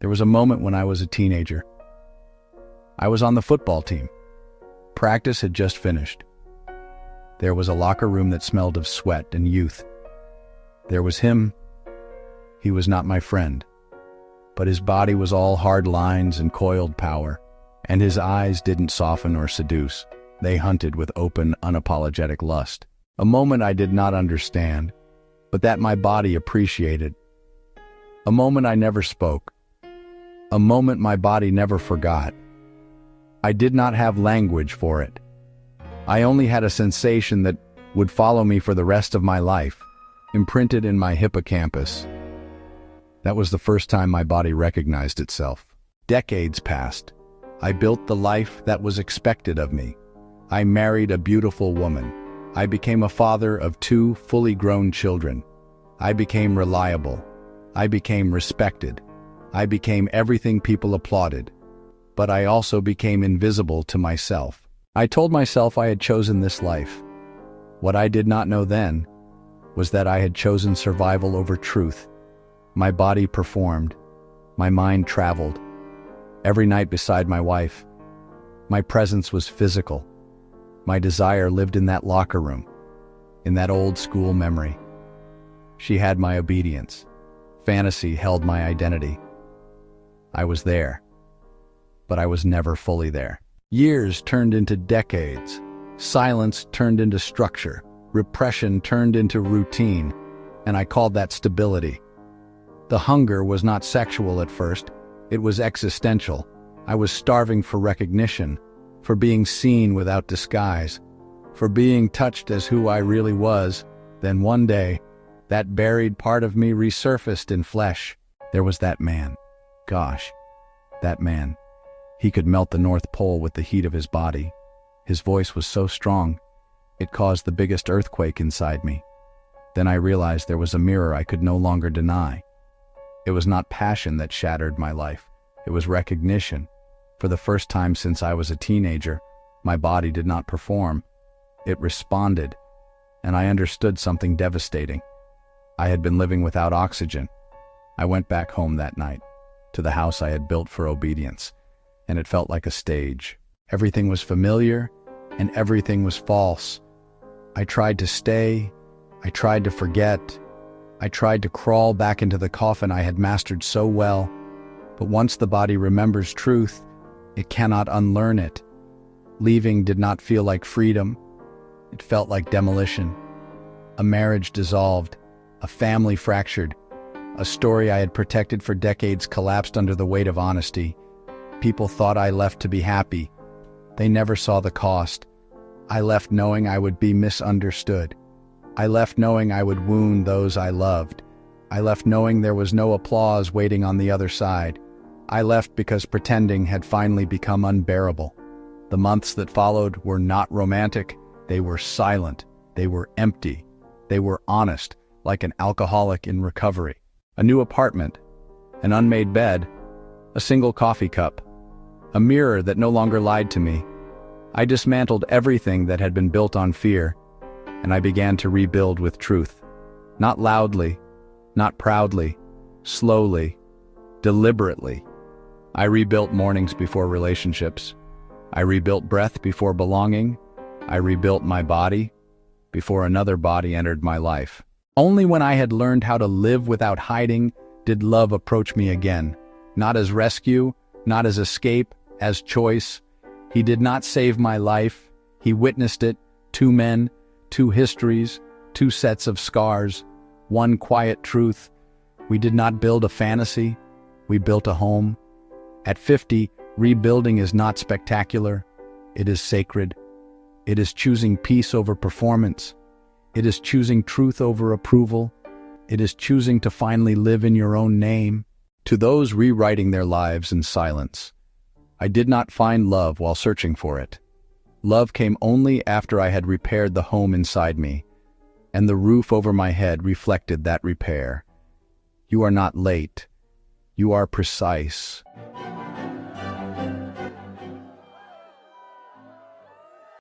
There was a moment when I was a teenager. I was on the football team. Practice had just finished. There was a locker room that smelled of sweat and youth. There was him. He was not my friend, but his body was all hard lines and coiled power, and his eyes didn't soften or seduce. They hunted with open, unapologetic lust. A moment I did not understand, but that my body appreciated. A moment I never spoke. A moment my body never forgot. I did not have language for it. I only had a sensation that would follow me for the rest of my life, imprinted in my hippocampus. That was the first time my body recognized itself. Decades passed. I built the life that was expected of me. I married a beautiful woman. I became a father of 2 fully grown children. I became reliable. I became respected. I became everything people applauded. But I also became invisible to myself. I told myself I had chosen this life. What I did not know then was that I had chosen survival over truth. My body performed. My mind traveled. Every night beside my wife, my presence was physical. My desire lived in that locker room, in that old school memory. She had my obedience. Fantasy held my identity. I was there, but I was never fully there. Years turned into decades. Silence turned into structure. Repression turned into routine, and I called that stability. The hunger was not sexual at first. It was existential. I was starving for recognition, for being seen without disguise, for being touched as who I really was. Then one day, that buried part of me resurfaced in flesh. There was that man. Gosh, that man. He could melt the North Pole with the heat of his body. His voice was so strong, it caused the biggest earthquake inside me. Then I realized there was a mirror I could no longer deny. It was not passion that shattered my life. It was recognition. For the first time since I was a teenager, my body did not perform. It responded, and I understood something devastating. I had been living without oxygen. I went back home that night, to the house I had built for obedience, and it felt like a stage. Everything was familiar, and everything was false. I tried to stay. I tried to forget. I tried to crawl back into the coffin I had mastered so well, but once the body remembers truth, it cannot unlearn it. Leaving did not feel like freedom. It felt like demolition. A marriage dissolved, a family fractured, a story I had protected for decades collapsed under the weight of honesty. People thought I left to be happy. They never saw the cost. I left knowing I would be misunderstood. I left knowing I would wound those I loved. I left knowing there was no applause waiting on the other side. I left because pretending had finally become unbearable. The months that followed were not romantic. They were silent. They were empty. They were honest, like an alcoholic in recovery. A new apartment, an unmade bed, a single coffee cup, a mirror that no longer lied to me. I dismantled everything that had been built on fear, and I began to rebuild with truth. Not loudly, not proudly, slowly, deliberately. I rebuilt mornings before relationships. I rebuilt breath before belonging. I rebuilt my body before another body entered my life. Only when I had learned how to live without hiding did love approach me again. Not as rescue, not as escape, as choice. He did not save my life. He witnessed it. 2 men, 2 histories, 2 sets of scars, 1 quiet truth. We did not build a fantasy. We built a home. At 50, rebuilding is not spectacular. It is sacred. It is choosing peace over performance. It is choosing truth over approval. It is choosing to finally live in your own name. To those rewriting their lives in silence, I did not find love while searching for it. Love came only after I had repaired the home inside me, and the roof over my head reflected that repair. You are not late. You are precise.